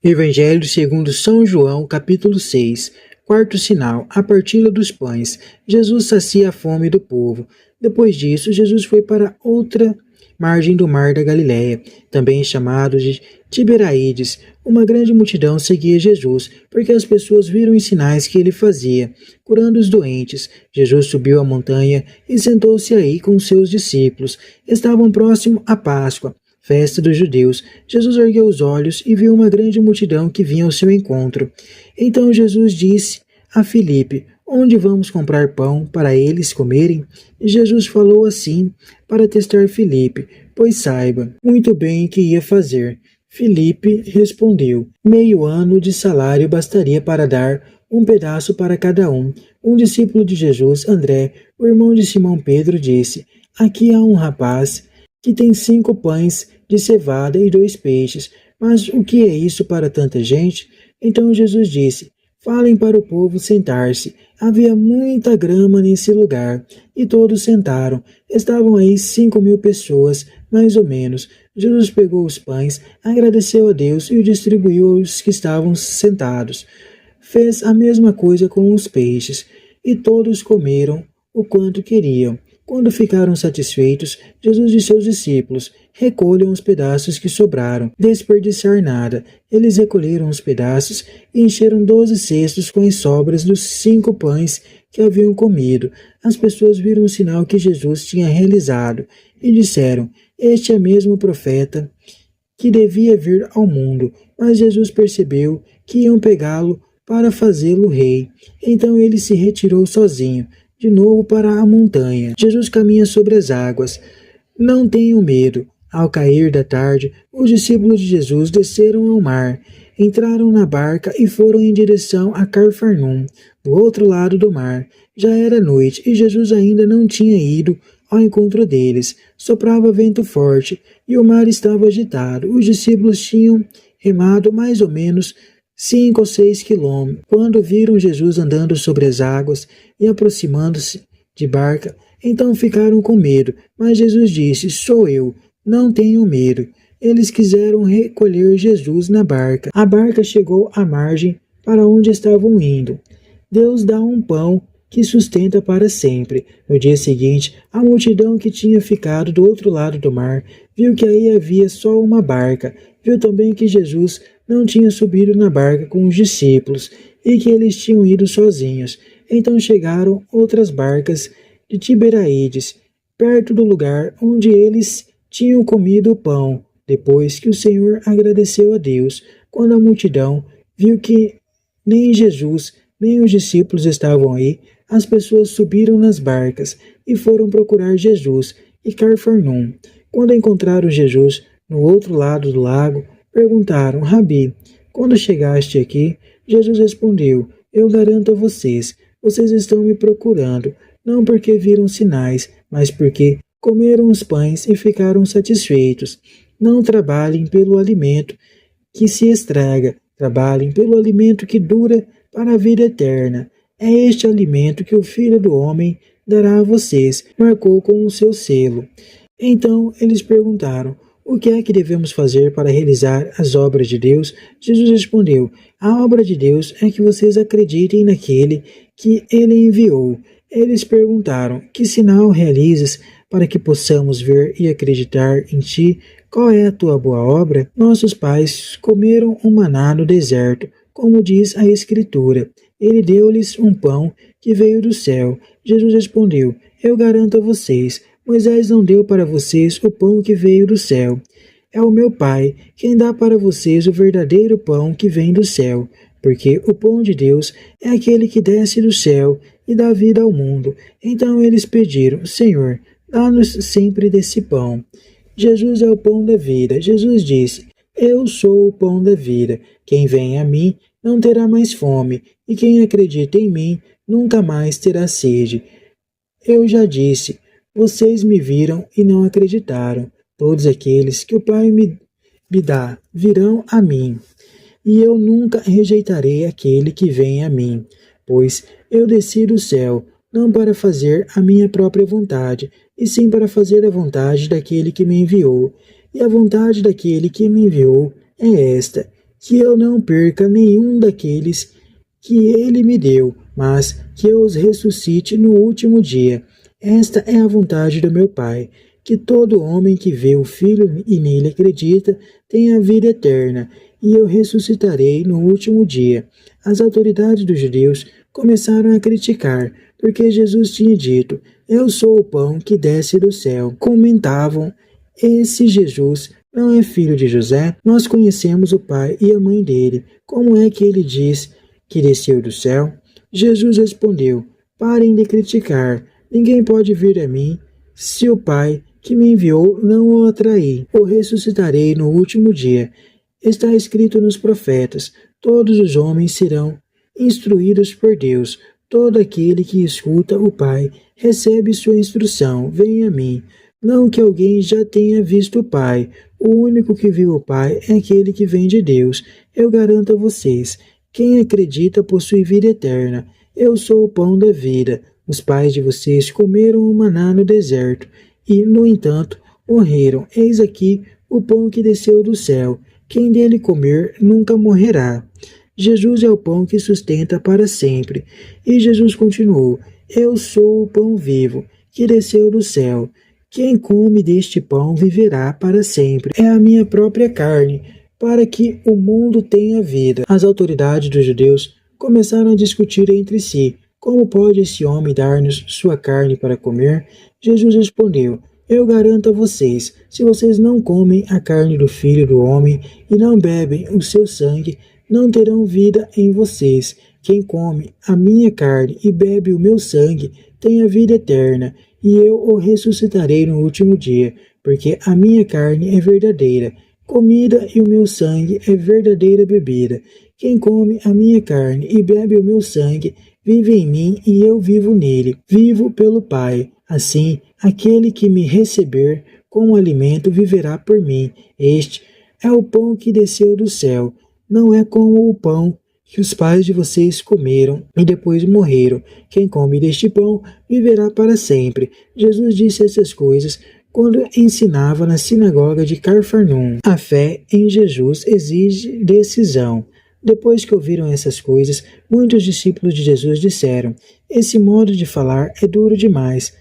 Evangelho segundo São João, capítulo 6. Quarto sinal, a partilha dos pães. Jesus sacia a fome do povo. Depois disso, Jesus foi para outra margem do mar da Galileia, também chamado de Tiberaídes. Uma grande multidão seguia Jesus, porque as pessoas viram os sinais que ele fazia, curando os doentes. Jesus subiu a montanha e sentou-se aí com seus discípulos. Estavam próximo à Páscoa, festa dos judeus. Jesus ergueu os olhos e viu uma grande multidão que vinha ao seu encontro. Então Jesus disse a Filipe: onde vamos comprar pão para eles comerem? E Jesus falou assim para testar Filipe, pois saiba muito bem o que ia fazer. Filipe respondeu: meio ano de salário bastaria para dar um pedaço para cada um. Um discípulo de Jesus, André, o irmão de Simão Pedro, disse: aqui há um rapaz que tem 5 pães de cevada e 2 peixes. Mas o que é isso para tanta gente? Então Jesus disse: falem para o povo sentar-se. Havia muita grama nesse lugar, e todos sentaram. Estavam aí 5.000 pessoas, mais ou menos. Jesus pegou os pães, agradeceu a Deus e o distribuiu aos que estavam sentados. Fez a mesma coisa com os peixes, e todos comeram o quanto queriam. Quando ficaram satisfeitos, Jesus disse aos discípulos: recolham os pedaços que sobraram, desperdiçar nada. Eles recolheram os pedaços e encheram 12 cestos com as sobras dos 5 pães que haviam comido. As pessoas viram o sinal que Jesus tinha realizado e disseram: este é mesmo o profeta que devia vir ao mundo. Mas Jesus percebeu que iam pegá-lo para fazê-lo rei. Então ele se retirou sozinho, de novo para a montanha. Jesus caminha sobre as águas. Não tenham medo. Ao cair da tarde, os discípulos de Jesus desceram ao mar, entraram na barca e foram em direção a Cafarnaum, do outro lado do mar. Já era noite e Jesus ainda não tinha ido ao encontro deles. Soprava vento forte e o mar estava agitado. Os discípulos tinham remado mais ou menos 5 ou 6 quilômetros, quando viram Jesus andando sobre as águas e aproximando-se de barca. Então ficaram com medo, mas Jesus disse: sou eu, não tenham medo. Eles quiseram recolher Jesus na barca. A barca chegou à margem para onde estavam indo. Deus dá um pão que sustenta para sempre. No dia seguinte, a multidão que tinha ficado do outro lado do mar viu que aí havia só uma barca. Viu também que Jesus não tinha subido na barca com os discípulos e que eles tinham ido sozinhos. Então chegaram outras barcas de Tiberaídes, perto do lugar onde eles tinham comido o pão, depois que o Senhor agradeceu a Deus. Quando a multidão viu que nem Jesus nem os discípulos estavam aí, as pessoas subiram nas barcas e foram procurar Jesus em Cafarnaum. Quando encontraram Jesus no outro lado do lago, perguntaram: Rabi, quando chegaste aqui? Jesus respondeu: eu garanto a vocês, vocês estão me procurando, não porque viram sinais, mas porque comeram os pães e ficaram satisfeitos. Não trabalhem pelo alimento que se estraga, trabalhem pelo alimento que dura para a vida eterna. É este alimento que o Filho do Homem dará a vocês, marcou com o seu selo. Então eles perguntaram: o que é que devemos fazer para realizar as obras de Deus? Jesus respondeu: a obra de Deus é que vocês acreditem naquele que ele enviou. Eles perguntaram: que sinal realizas para que possamos ver e acreditar em ti? Qual é a tua boa obra? Nossos pais comeram um maná no deserto, como diz a Escritura. Ele deu-lhes um pão que veio do céu. Jesus respondeu: eu garanto a vocês, Moisés não deu para vocês o pão que veio do céu. É o meu Pai quem dá para vocês o verdadeiro pão que vem do céu, porque o pão de Deus é aquele que desce do céu e dá vida ao mundo. Então eles pediram: Senhor, dá-nos sempre desse pão. Jesus é o pão da vida. Jesus disse: eu sou o pão da vida. Quem vem a mim não terá mais fome, e quem acredita em mim nunca mais terá sede. Eu já disse: vocês me viram e não acreditaram. Todos aqueles que o Pai me dá virão a mim, e eu nunca rejeitarei aquele que vem a mim, pois eu desci do céu, não para fazer a minha própria vontade, e sim para fazer a vontade daquele que me enviou. E a vontade daquele que me enviou é esta: que eu não perca nenhum daqueles que ele me deu, mas que eu os ressuscite no último dia. Esta é a vontade do meu Pai, que todo homem que vê o Filho e nele acredita tenha vida eterna, e eu ressuscitarei no último dia. As autoridades dos judeus começaram a criticar, porque Jesus tinha dito: eu sou o pão que desce do céu. Comentavam: esse Jesus não é filho de José? Nós conhecemos o pai e a mãe dele. Como é que ele diz que desceu do céu? Jesus respondeu: parem de criticar. Ninguém pode vir a mim se o Pai que me enviou não o atrair. O ressuscitarei no último dia. Está escrito nos profetas: todos os homens serão instruídos por Deus. Todo aquele que escuta o Pai recebe sua instrução. Venha a mim. Não que alguém já tenha visto o Pai. O único que viu o Pai é aquele que vem de Deus. Eu garanto a vocês: quem acredita possui vida eterna. Eu sou o pão da vida. Os pais de vocês comeram o maná no deserto e, no entanto, morreram. Eis aqui o pão que desceu do céu. Quem dele comer nunca morrerá. Jesus é o pão que sustenta para sempre. E Jesus continuou: eu sou o pão vivo que desceu do céu. Quem come deste pão viverá para sempre. É a minha própria carne, para que o mundo tenha vida. As autoridades dos judeus começaram a discutir entre si: como pode esse homem dar-nos sua carne para comer? Jesus respondeu: eu garanto a vocês, se vocês não comem a carne do Filho do Homem e não bebem o seu sangue, não terão vida em vocês. Quem come a minha carne e bebe o meu sangue tem a vida eterna, e eu o ressuscitarei no último dia, porque a minha carne é verdadeira comida e o meu sangue é verdadeira bebida. Quem come a minha carne e bebe o meu sangue vive em mim e eu vivo nele. Vivo pelo Pai. Assim, aquele que me receber como alimento viverá por mim. Este é o pão que desceu do céu. Não é como o pão que os pais de vocês comeram e depois morreram. Quem come deste pão viverá para sempre. Jesus disse essas coisas quando ensinava na sinagoga de Cafarnaum. A fé em Jesus exige decisão. Depois que ouviram essas coisas, muitos discípulos de Jesus disseram: esse modo de falar é duro demais.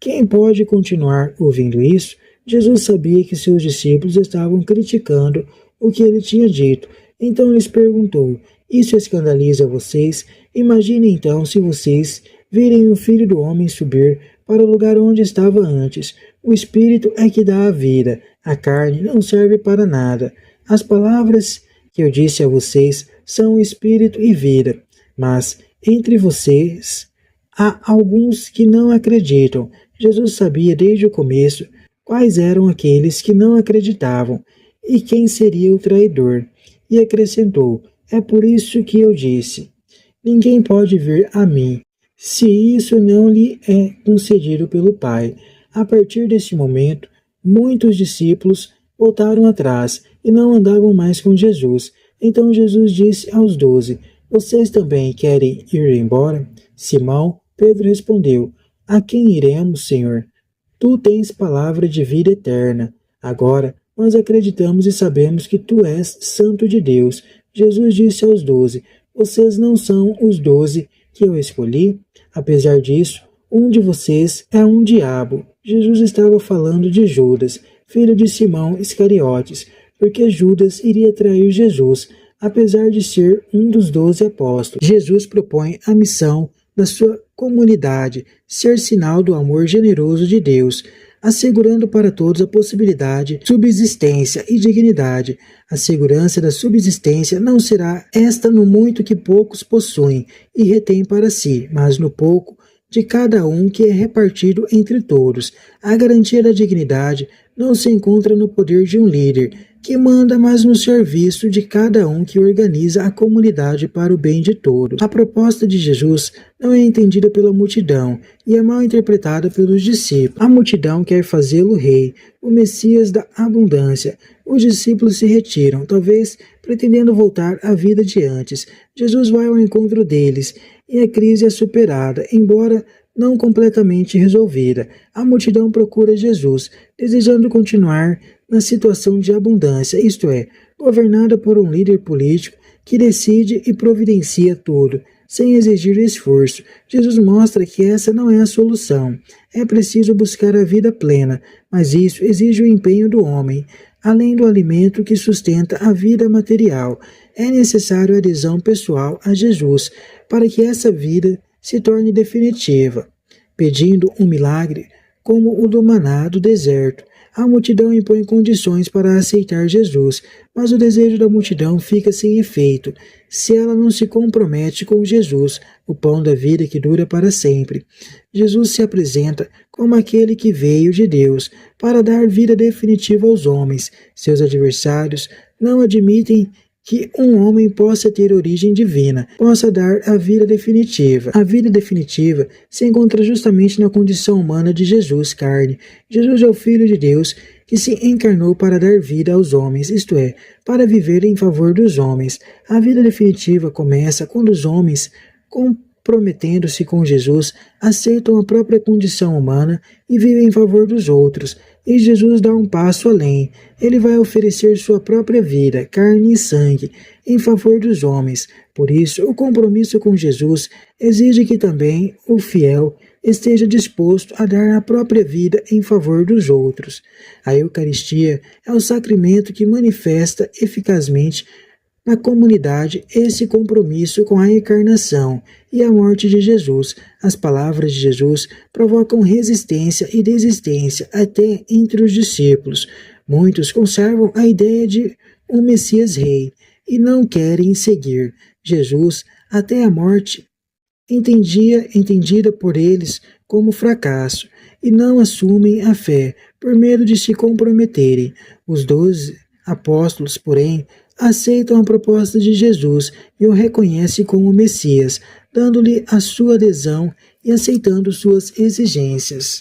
Quem pode continuar ouvindo isso? Jesus sabia que seus discípulos estavam criticando o que ele tinha dito. Então lhes perguntou: isso escandaliza vocês? Imagine então se vocês virem o Filho do Homem subir para o lugar onde estava antes. O Espírito é que dá a vida, a carne não serve para nada. As palavras que eu disse a vocês são Espírito e vida, mas entre vocês há alguns que não acreditam. Jesus sabia desde o começo quais eram aqueles que não acreditavam e quem seria o traidor. E acrescentou: é por isso que eu disse: ninguém pode vir a mim, se isso não lhe é concedido pelo Pai. A partir desse momento, muitos discípulos voltaram atrás e não andavam mais com Jesus. Então Jesus disse aos 12: vocês também querem ir embora? Simão Pedro respondeu: a quem iremos, Senhor? Tu tens palavra de vida eterna. Agora nós acreditamos e sabemos que tu és Santo de Deus. Jesus disse aos 12: vocês não são os 12 que eu escolhi? Apesar disso, um de vocês é um diabo. Jesus estava falando de Judas, filho de Simão Iscariotes, porque Judas iria trair Jesus, apesar de ser um dos 12 apóstolos. Jesus propõe a missão da sua comunidade ser sinal do amor generoso de Deus, assegurando para todos a possibilidade de subsistência e dignidade. A segurança da subsistência não será esta no muito que poucos possuem e retêm para si, mas no pouco de cada um que é repartido entre todos. A garantia da dignidade não se encontra no poder de um líder que manda, mas no serviço de cada um que organiza a comunidade para o bem de todos. A proposta de Jesus não é entendida pela multidão e é mal interpretada pelos discípulos. A multidão quer fazê-lo rei, o Messias da abundância. Os discípulos se retiram, talvez pretendendo voltar à vida de antes. Jesus vai ao encontro deles e a crise é superada, embora não completamente resolvida. A multidão procura Jesus, desejando continuar na situação de abundância, isto é, governada por um líder político que decide e providencia tudo, sem exigir esforço. Jesus mostra que essa não é a solução. É preciso buscar a vida plena, mas isso exige o empenho do homem. Além do alimento que sustenta a vida material, é necessário a adesão pessoal a Jesus para que essa vida se torne definitiva. Pedindo um milagre, como o do maná do deserto, a multidão impõe condições para aceitar Jesus, mas o desejo da multidão fica sem efeito se ela não se compromete com Jesus, o pão da vida que dura para sempre. Jesus se apresenta como aquele que veio de Deus para dar vida definitiva aos homens. Seus adversários não admitem que um homem possa ter origem divina, possa dar a vida definitiva. A vida definitiva se encontra justamente na condição humana de Jesus, carne. Jesus é o Filho de Deus que se encarnou para dar vida aos homens, isto é, para viver em favor dos homens. A vida definitiva começa quando os homens, comprometendo-se com Jesus, aceitam a própria condição humana e vivem em favor dos outros. E Jesus dá um passo além. Ele vai oferecer sua própria vida, carne e sangue, em favor dos homens. Por isso, o compromisso com Jesus exige que também o fiel esteja disposto a dar a própria vida em favor dos outros. A Eucaristia é o sacramento que manifesta eficazmente na comunidade esse compromisso com a encarnação e a morte de Jesus. As palavras de Jesus provocam resistência e desistência até entre os discípulos. Muitos conservam a ideia de um Messias rei e não querem seguir Jesus até a morte, entendida por eles como fracasso, e não assumem a fé por medo de se comprometerem. Os 12 apóstolos, porém, aceitam a proposta de Jesus e o reconhecem como Messias, dando-lhe a sua adesão e aceitando suas exigências.